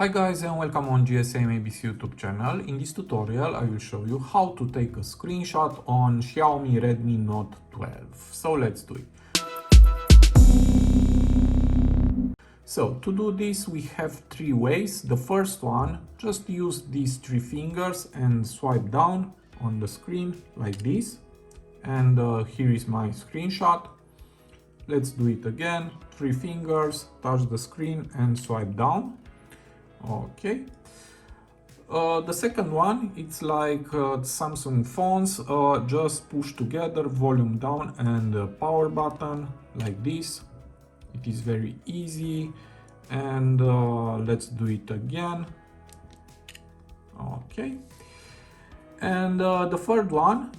Hi guys and welcome on GSM-ABC YouTube channel. In this tutorial I will show you how to take a screenshot on Xiaomi Redmi Note 12. So let's do it. So to do this we have three ways. The first one, just use these three fingers and swipe down on the screen like this. And here is my screenshot. Let's do it again. Three fingers, touch the screen and swipe down. Okay. The second one, it's like Samsung phones, just push together volume down and power button like this. It is very easy, and let's do it again. Okay. And the third one,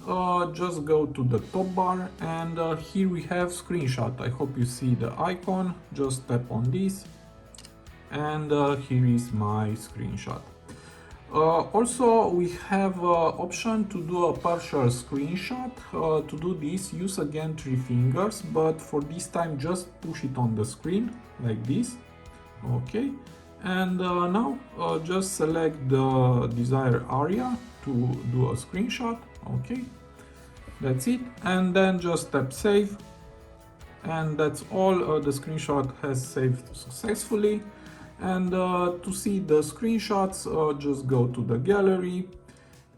just go to the top bar and here we have screenshot. I hope you see the icon. Just tap on this and here is my screenshot. Also we have option to do a partial screenshot. To do this, use again three fingers, but for this time just push it on the screen like this. Okay, and now just select the desired area to do a screenshot. Okay, that's it, and then just tap save, and that's all. The screenshot has saved successfully. And to see the screenshots, just go to the gallery,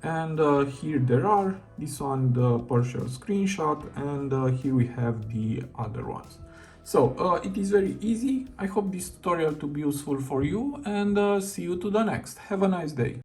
and here there are. This one, the partial screenshot, and here we have the other ones. So it is very easy. I hope this tutorial to be useful for you, and see you to the next. Have a nice day.